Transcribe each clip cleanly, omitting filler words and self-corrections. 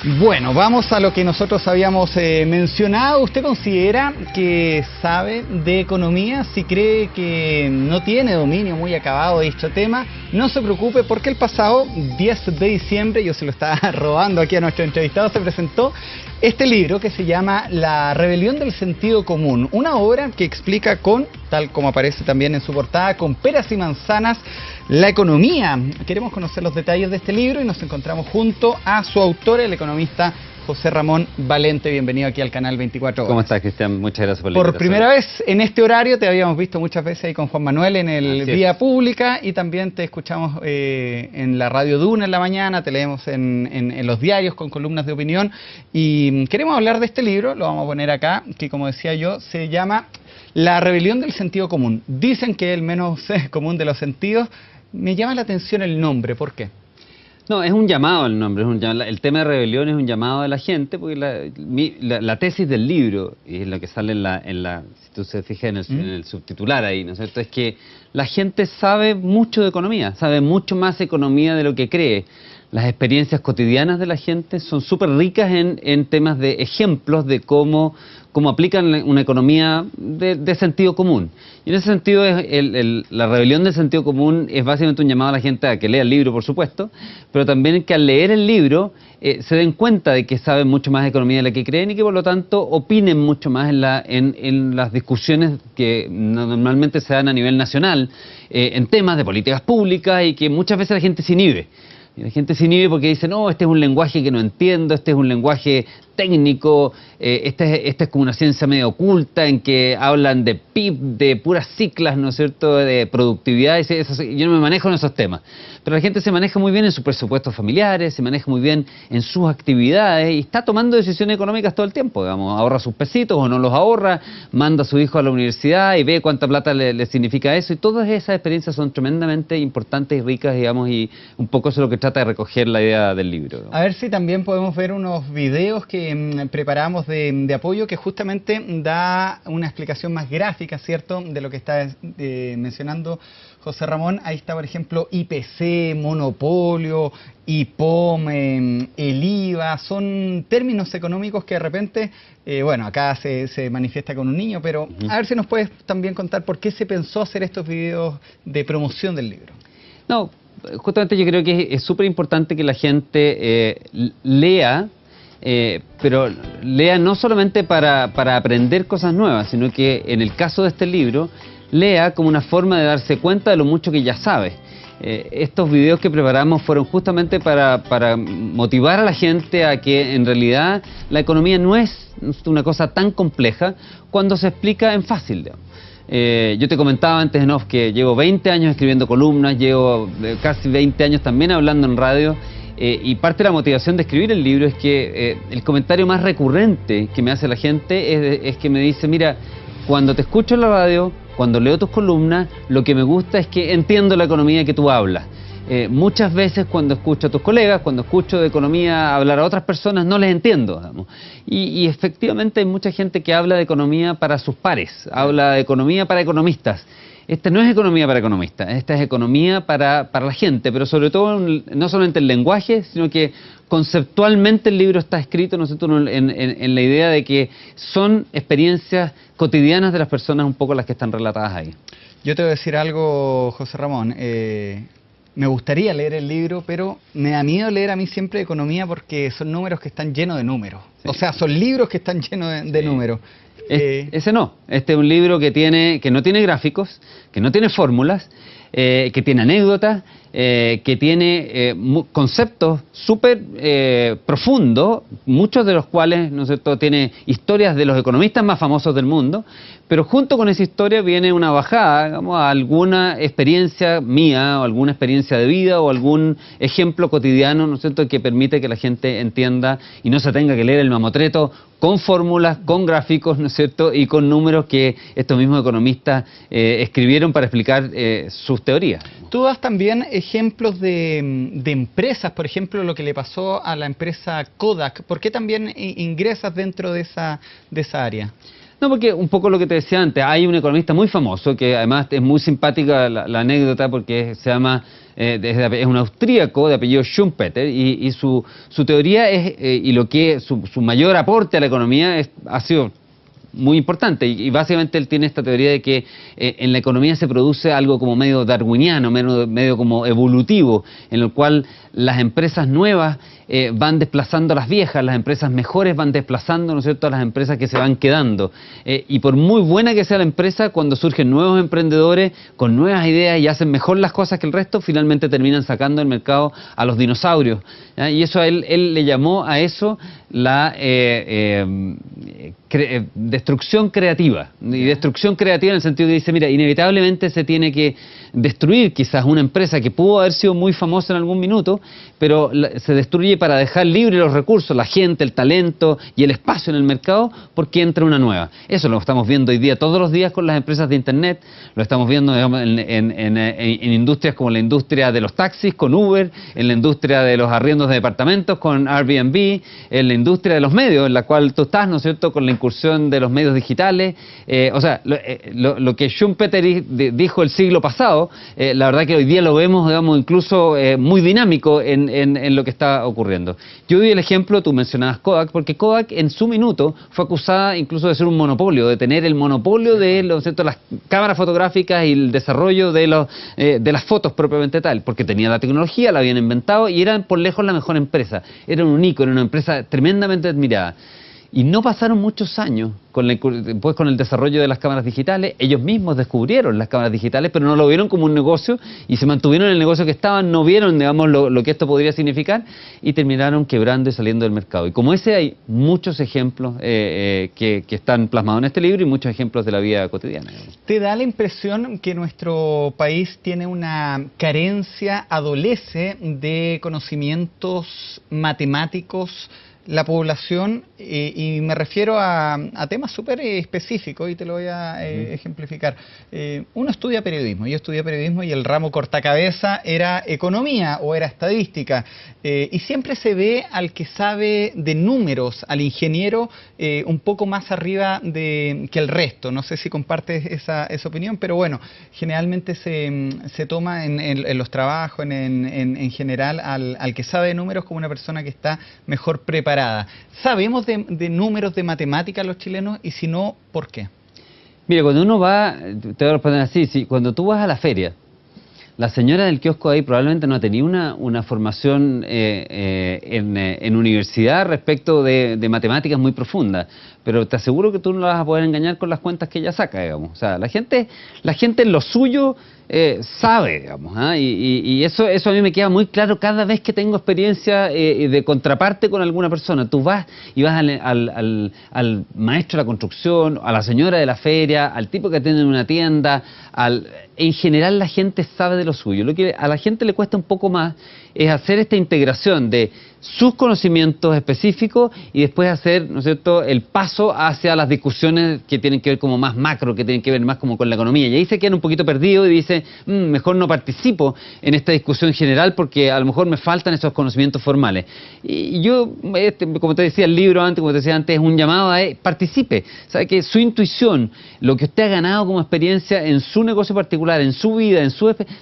Bueno, vamos a lo que nosotros habíamos mencionado. ¿Usted considera que sabe de economía? Si cree que no tiene dominio muy acabado de dicho tema, no se preocupe, porque el pasado 10 de diciembre, yo se lo estaba robando aquí a nuestro entrevistado, se presentó este libro que se llama La rebelión del sentido común, una obra que explica tal como aparece también en su portada, con peras y manzanas, la economía. Queremos conocer los detalles de este libro y nos encontramos junto a su autor, el economista José Ramón Valente. Bienvenido aquí al canal 24 Horas. ¿Cómo estás, Cristian? Muchas gracias por la Por invitación. primera vez en este horario, te habíamos visto muchas veces ahí con Juan Manuel en el Vía Pública, y también te escuchamos en la Radio Duna en la mañana, te leemos en los diarios con columnas de opinión, y queremos hablar de este libro, lo vamos a poner acá, que como decía yo, se llama La rebelión del sentido común. Dicen que es el menos común de los sentidos. Me llama la atención el nombre, ¿por qué? No, es un llamado el nombre, el tema de rebelión es un llamado de la gente, porque la tesis del libro, y es lo que sale si tú se fijas en el subtitular ahí, ¿no es cierto?, es que la gente sabe mucho de economía, sabe mucho más economía de lo que cree. Las experiencias cotidianas de la gente son súper ricas en temas de ejemplos de cómo aplican una economía de sentido común. Y en ese sentido, la rebelión del sentido común es básicamente un llamado a la gente a que lea el libro, por supuesto, pero también que al leer el libro se den cuenta de que saben mucho más de economía de la que creen y que por lo tanto opinen mucho más en las discusiones que normalmente se dan a nivel nacional, en temas de políticas públicas, y que muchas veces la gente se inhibe. Y la gente se inhibe porque dice, no, este es un lenguaje que no entiendo, este es un lenguaje técnico, esta es como una ciencia medio oculta en que hablan de PIB, de puras ciclas, ¿no es cierto?, de productividad, yo no me manejo en esos temas. Pero la gente se maneja muy bien en sus presupuestos familiares, se maneja muy bien en sus actividades y está tomando decisiones económicas todo el tiempo, digamos, ahorra sus pesitos o no los ahorra, manda a su hijo a la universidad y ve cuánta plata le significa eso, y todas esas experiencias son tremendamente importantes y ricas, digamos, y un poco eso es lo que trata de recoger la idea del libro, ¿no? A ver si también podemos ver unos videos que preparamos de apoyo, que justamente da una explicación más gráfica, ¿cierto?, de lo que está mencionando José Ramón. Ahí está, por ejemplo, IPC, monopolio, IPOM, el IVA, son términos económicos que de repente, bueno, acá se manifiesta con un niño, pero a ver si nos puedes también contar por qué se pensó hacer estos videos de promoción del libro. No, justamente yo creo que es súper importante que la gente lea, pero lea no solamente para aprender cosas nuevas, sino que en el caso de este libro, lea como una forma de darse cuenta de lo mucho que ya sabe. Estos videos que preparamos fueron justamente para motivar a la gente a que en realidad la economía no es una cosa tan compleja cuando se explica en fácil, digamos. Yo te comentaba antes en off que llevo 20 años escribiendo columnas, llevo casi 20 años también hablando en radio, y parte de la motivación de escribir el libro es que el comentario más recurrente que me hace la gente es que me dice, mira, cuando te escucho en la radio, cuando leo tus columnas, lo que me gusta es que entiendo la economía que tú hablas. Muchas veces cuando escucho a tus colegas, cuando escucho de economía hablar a otras personas, no les entiendo, digamos. Y efectivamente hay mucha gente que habla de economía para sus pares, habla de economía para economistas. Esta no es economía para economistas, esta es economía para la gente, pero sobre todo no solamente el lenguaje, sino que conceptualmente el libro está escrito, ¿no es cierto?, en la idea de que son experiencias cotidianas de las personas un poco las que están relatadas ahí. Yo te voy a decir algo, José Ramón. Me gustaría leer el libro, pero me da miedo leer a mí siempre economía porque son números que están llenos de números. Sí. O sea, son libros que están llenos de números. Ese no. Este es un libro que no tiene gráficos, que no tiene fórmulas, que tiene anécdotas, que tiene conceptos súper profundos, muchos de los cuales, ¿no es cierto?, tiene historias de los economistas más famosos del mundo, pero junto con esa historia viene una bajada, digamos, a alguna experiencia mía, o alguna experiencia de vida, o algún ejemplo cotidiano, ¿no es cierto?, que permite que la gente entienda y no se tenga que leer el mamotreto con fórmulas, con gráficos, ¿no es cierto?, y con números que estos mismos economistas escribieron para explicar sus teorías. Tú das también ejemplos de empresas, por ejemplo, lo que le pasó a la empresa Kodak. ¿Por qué también ingresas dentro de esa área? No, porque un poco lo que te decía antes, hay un economista muy famoso, que además es muy simpática la anécdota porque se llama, es un austríaco de apellido Schumpeter, y su teoría es, y lo que su mayor aporte a la economía ha sido muy importante, y básicamente él tiene esta teoría de que en la economía se produce algo como medio darwiniano, medio como evolutivo, en el cual las empresas nuevas van desplazando a las viejas, las empresas mejores van desplazando, ¿no es cierto?, a las empresas que se van quedando. Y por muy buena que sea la empresa, cuando surgen nuevos emprendedores con nuevas ideas y hacen mejor las cosas que el resto, finalmente terminan sacando del mercado a los dinosaurios. ¿Ya? Y eso él le llamó a eso la destrucción creativa. Y destrucción creativa en el sentido que dice, mira, inevitablemente se tiene que destruir quizás una empresa que pudo haber sido muy famosa en algún minuto, pero se destruye para dejar libre los recursos, la gente, el talento y el espacio en el mercado, porque entra una nueva. Eso lo estamos viendo hoy día, todos los días con las empresas de Internet, lo estamos viendo, digamos, en industrias como la industria de los taxis con Uber, en la industria de los arriendos de departamentos con Airbnb, en la industria de los medios, en la cual tú estás, ¿no es cierto?, con la incursión de los medios digitales. O sea, lo que Schumpeter dijo el siglo pasado, la verdad que hoy día lo vemos, digamos, incluso muy dinámico en lo que está ocurriendo. Yo doy el ejemplo, tú mencionabas Kodak, porque Kodak en su minuto fue acusada incluso de ser un monopolio, de tener el monopolio de las cámaras fotográficas y el desarrollo de las fotos propiamente tal, porque tenía la tecnología, la habían inventado y eran por lejos la mejor empresa. Era un ícono, era una empresa tremendamente admirada. Y no pasaron muchos años después con el desarrollo de las cámaras digitales. Ellos mismos descubrieron las cámaras digitales, pero no lo vieron como un negocio y se mantuvieron en el negocio que estaban, no vieron, digamos, lo que esto podría significar y terminaron quebrando y saliendo del mercado. Y como ese hay muchos ejemplos que están plasmados en este libro y muchos ejemplos de la vida cotidiana. Digamos. ¿Te da la impresión que nuestro país tiene una carencia, adolece de conocimientos matemáticos, la población, y me refiero a temas súper específicos y te lo voy a ejemplificar? Uno estudia periodismo, yo estudié periodismo y el ramo cortacabeza era economía o era estadística, y siempre se ve al que sabe de números, al ingeniero, un poco más arriba que el resto. No sé si compartes esa opinión, pero bueno, generalmente se toma en los trabajos, en general, al que sabe de números como una persona que está mejor preparada. ¿Sabemos de números de matemáticas los chilenos? Y si no, ¿por qué? Mira, cuando uno va, te voy a responder así, cuando tú vas a la feria, la señora del kiosco ahí probablemente no ha tenido una formación en universidad respecto de matemáticas muy profunda, pero te aseguro que tú no la vas a poder engañar con las cuentas que ella saca, digamos. O sea, la gente en lo suyo sabe, digamos, ¿eh? Y eso a mí me queda muy claro cada vez que tengo experiencia de contraparte con alguna persona. Tú vas y vas al maestro de la construcción, a la señora de la feria, al tipo que atiende en una tienda, en general la gente sabe de lo suyo. Lo que a la gente le cuesta un poco más es hacer esta integración de sus conocimientos específicos y después hacer, ¿no es cierto?, el paso hacia las discusiones que tienen que ver como más macro, que tienen que ver más como con la economía. Y ahí se quedan un poquito perdidos y dicen, mejor no participo en esta discusión general porque a lo mejor me faltan esos conocimientos formales. Y yo, como te decía el libro antes, como te decía antes, es un llamado a participe. Sabe que su intuición, lo que usted ha ganado como experiencia en su negocio particular, en su vida,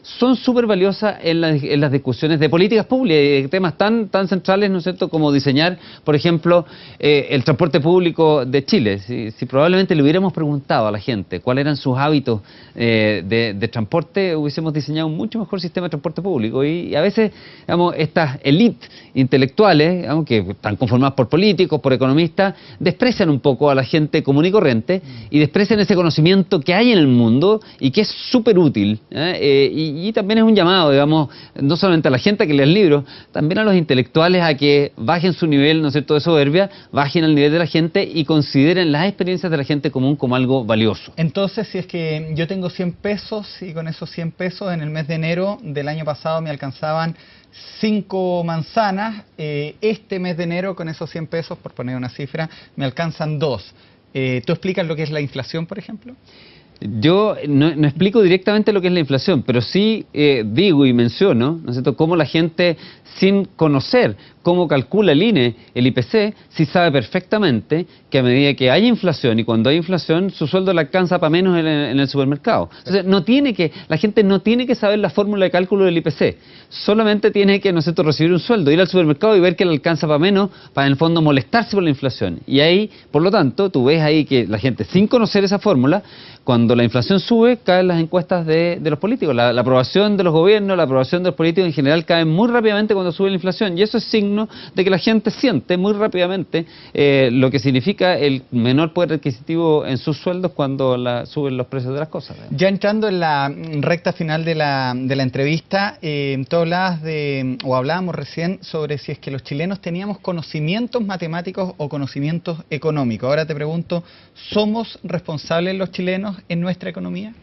son súper valiosas en las discusiones de políticas públicas y de temas tan centrales, ¿no es cierto?, como diseñar, por ejemplo, el transporte público de Chile. Si probablemente le hubiéramos preguntado a la gente cuáles eran sus hábitos de transporte, hubiésemos diseñado un mucho mejor sistema de transporte público. Y a veces, digamos, estas élites intelectuales, digamos, que están conformadas por políticos, por economistas, desprecian un poco a la gente común y corriente y desprecian ese conocimiento que hay en el mundo y que es súper útil. Y también es un llamado, digamos, no solamente a la gente que lee el libro, también a los intelectuales a que bajen su nivel, ¿no es cierto?, de soberbia, bajen al nivel de la gente y consideren las experiencias de la gente común como algo valioso. Entonces, si es que yo tengo 100 pesos y con esos 100 pesos en el mes de enero del año pasado me alcanzaban 5 manzanas, este mes de enero con esos 100 pesos, por poner una cifra, me alcanzan 2. ¿Tú explicas lo que es la inflación, por ejemplo? Yo no explico directamente lo que es la inflación, pero sí digo y menciono, ¿no es cierto?, cómo la gente, sin conocer cómo calcula el INE, el IPC, sí sabe perfectamente que a medida que hay inflación y cuando hay inflación, su sueldo le alcanza para menos en el supermercado. Entonces, la gente no tiene que saber la fórmula de cálculo del IPC, solamente tiene que, ¿no es cierto?, recibir un sueldo, ir al supermercado y ver que le alcanza para menos, para en el fondo molestarse por la inflación. Y ahí, por lo tanto, tú ves ahí que la gente, sin conocer esa fórmula, cuando la inflación sube, caen las encuestas de los políticos. La aprobación de los gobiernos, la aprobación de los políticos en general cae muy rápidamente cuando sube la inflación. Y eso es signo de que la gente siente muy rápidamente lo que significa el menor poder adquisitivo en sus sueldos cuando suben los precios de las cosas. Ya entrando en la recta final de la entrevista, tú hablabas o hablábamos recién sobre si es que los chilenos teníamos conocimientos matemáticos o conocimientos económicos. Ahora te pregunto, ¿somos responsables los chilenos en nuestra economía?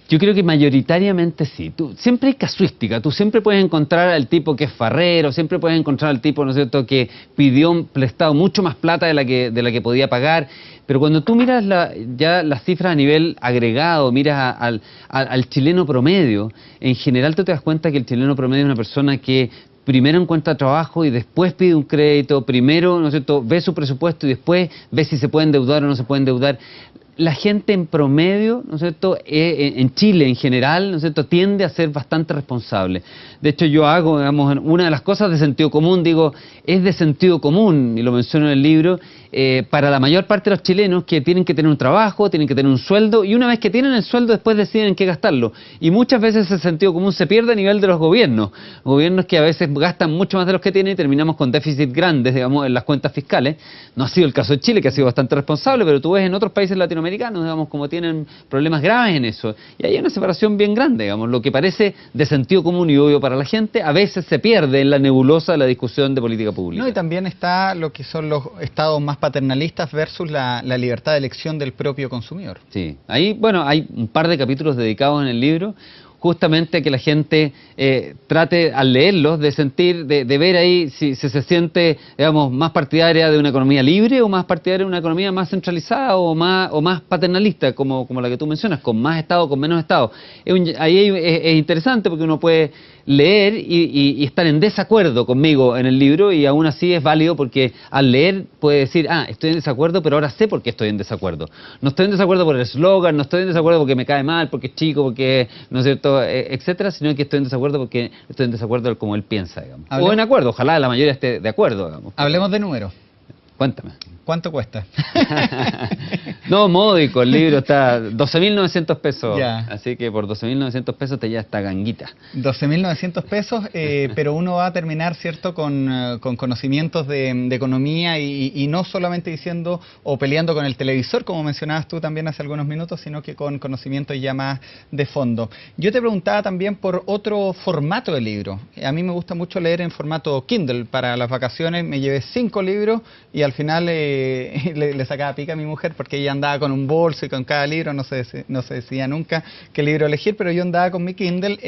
Yo creo que mayoritariamente sí. Siempre hay casuística. Tú siempre puedes encontrar al tipo que es farrero, siempre puedes encontrar al tipo, ¿no es cierto?, que pidió prestado mucho más plata de la que podía pagar. Pero cuando tú miras ya las cifras a nivel agregado, miras al chileno promedio, en general tú te das cuenta que el chileno promedio es una persona que primero encuentra trabajo y después pide un crédito, primero, ¿no es cierto?, ve su presupuesto y después ve si se puede endeudar o no se puede endeudar. La gente en promedio, ¿no es cierto?, en Chile en general, ¿no es cierto?, tiende a ser bastante responsable. De hecho, yo hago, digamos, una de las cosas de sentido común, digo, es de sentido común, y lo menciono en el libro, para la mayor parte de los chilenos que tienen que tener un trabajo, tienen que tener un sueldo, y una vez que tienen el sueldo después deciden en qué gastarlo. Y muchas veces ese sentido común se pierde a nivel de los gobiernos que a veces gastan mucho más de los que tienen y terminamos con déficit grandes, digamos, en las cuentas fiscales. No ha sido el caso de Chile, que ha sido bastante responsable, pero tú ves en otros países latinoamericanos, digamos, como tienen problemas graves en eso. Y hay una separación bien grande, digamos, lo que parece de sentido común y obvio para la gente, a veces se pierde en la nebulosa de la discusión de política pública. No, y también está lo que son los estados más paternalistas versus la libertad de elección del propio consumidor. Sí, ahí, bueno, hay un par de capítulos dedicados en el libro justamente a que la gente trate al leerlos de sentir, de ver ahí si se siente, digamos, más partidaria de una economía libre o más partidaria de una economía más centralizada o más paternalista, como la que tú mencionas, con más Estado, con menos Estado. Ahí es interesante porque uno puede leer y estar en desacuerdo conmigo en el libro y aún así es válido porque al leer puede decir, estoy en desacuerdo, pero ahora sé por qué estoy en desacuerdo. No estoy en desacuerdo por el eslogan, no estoy en desacuerdo porque me cae mal, porque es chico, porque, ¿no es cierto?, etcétera, sino que estoy en desacuerdo porque estoy en desacuerdo como él piensa, digamos. O en acuerdo, ojalá la mayoría esté de acuerdo, digamos. Hablemos de números. Cuéntame. ¿Cuánto cuesta? No, módico, el libro está 12.900 pesos, ya. Así que por 12.900 pesos te ya está ganguita. 12.900 pesos, pero uno va a terminar, ¿cierto?, con conocimientos de economía y no solamente diciendo o peleando con el televisor, como mencionabas tú también hace algunos minutos, sino que con conocimientos ya más de fondo. Yo te preguntaba también por otro formato de libro. A mí me gusta mucho leer en formato Kindle. Para las vacaciones me llevé 5 libros y al final le sacaba pica a mi mujer porque ella andaba con un bolso y con cada libro, no se decía nunca qué libro elegir, pero yo andaba con mi Kindle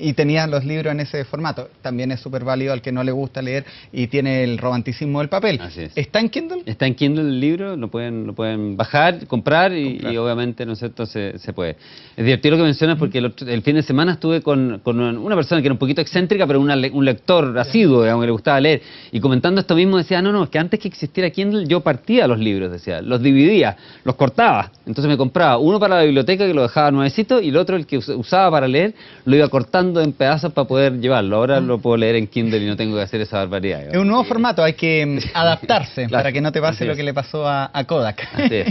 y tenía los libros en ese formato. También es súper válido al que no le gusta leer y tiene el romanticismo del papel. Así es. ¿Está en Kindle? Está en Kindle el libro, lo pueden bajar, comprar y obviamente, ¿no es cierto?, se puede. Es divertido lo que mencionas porque el fin de semana estuve con una persona que era un poquito excéntrica, pero un lector asiduo, digamos, que le gustaba leer, y comentando esto mismo decía, no, es que antes que existiera Kindle yo partía los libros, decía, los dividía, los cortaba, entonces me compraba uno para la biblioteca que lo dejaba nuevecito y el otro, el que usaba para leer, lo iba cortando en pedazos para poder llevarlo. Ahora lo puedo leer en Kindle y no tengo que hacer esa barbaridad. Es un nuevo formato, hay que adaptarse para que no te pase lo que le pasó a Kodak.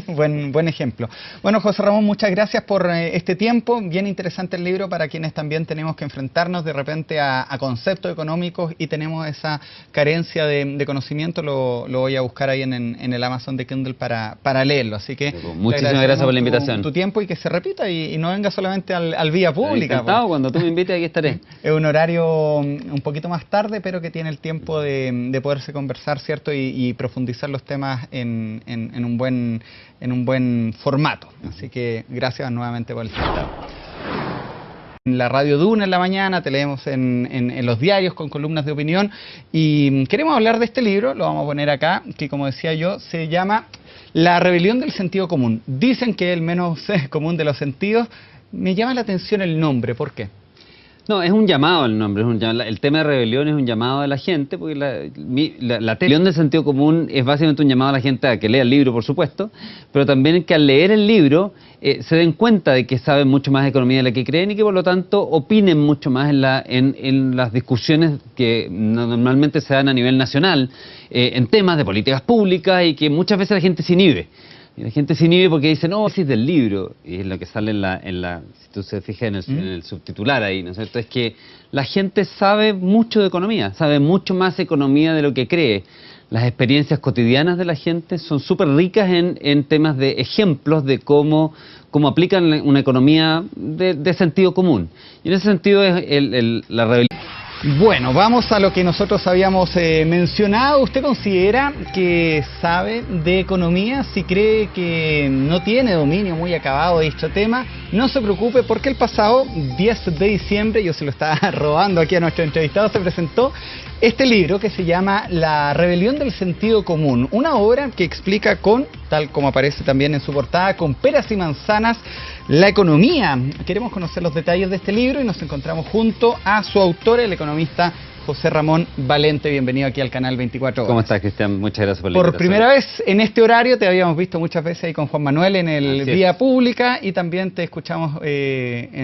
Buen ejemplo. Bueno, José Ramón, muchas gracias por este tiempo, bien interesante el libro para quienes también tenemos que enfrentarnos de repente a conceptos económicos y tenemos esa carencia de conocimiento, lo voy a buscar ahí en el Amazon de Kindle para leerlo, así que muchísimas gracias por la invitación. Tu tiempo y que se repita y no venga solamente al vía pública. Encantado, cuando tú me invites aquí estaré. Es un horario un poquito más tarde, pero que tiene el tiempo de poderse conversar, ¿cierto? Y profundizar los temas en un buen formato. Así que gracias nuevamente por el invitado. En la Radio Duna en la mañana, te leemos en los diarios con columnas de opinión y queremos hablar de este libro, lo vamos a poner acá, que como decía yo, se llama La rebelión del sentido común. Dicen que es el menos común de los sentidos. Me llama la atención el nombre. ¿Por qué? No, es un llamado el nombre, el tema de rebelión es un llamado de la gente, porque la rebelión del sentido común es básicamente un llamado a la gente a que lea el libro, por supuesto, pero también que al leer el libro se den cuenta de que saben mucho más de economía de la que creen y que por lo tanto opinen mucho más en las discusiones que normalmente se dan a nivel nacional, en temas de políticas públicas y que muchas veces la gente se inhibe. Y la gente se inhibe porque dice, no, es del libro, y es lo que sale si tú se fijas en el subtitular ahí, ¿no es cierto? Es que la gente sabe mucho de economía, sabe mucho más economía de lo que cree. Las experiencias cotidianas de la gente son súper ricas en temas de ejemplos de cómo aplican una economía de sentido común. Y en ese sentido es la rebelión. Bueno, vamos a lo que nosotros habíamos mencionado. ¿Usted considera que sabe de economía? Si cree que no tiene dominio muy acabado de dicho tema, no se preocupe porque el pasado 10 de diciembre, yo se lo estaba robando aquí a nuestro entrevistado, se presentó este libro que se llama La rebelión del sentido común. Una obra que explica tal como aparece también en su portada, con peras y manzanas, la economía. Queremos conocer los detalles de este libro y nos encontramos junto a su autor, el economista José Ramón Valente. Bienvenido aquí al canal 24 Horas. ¿Cómo estás, Cristian? Muchas gracias por la invitación. Por primera vez en este horario, te habíamos visto muchas veces ahí con Juan Manuel en el Vía Pública y también te escuchamos en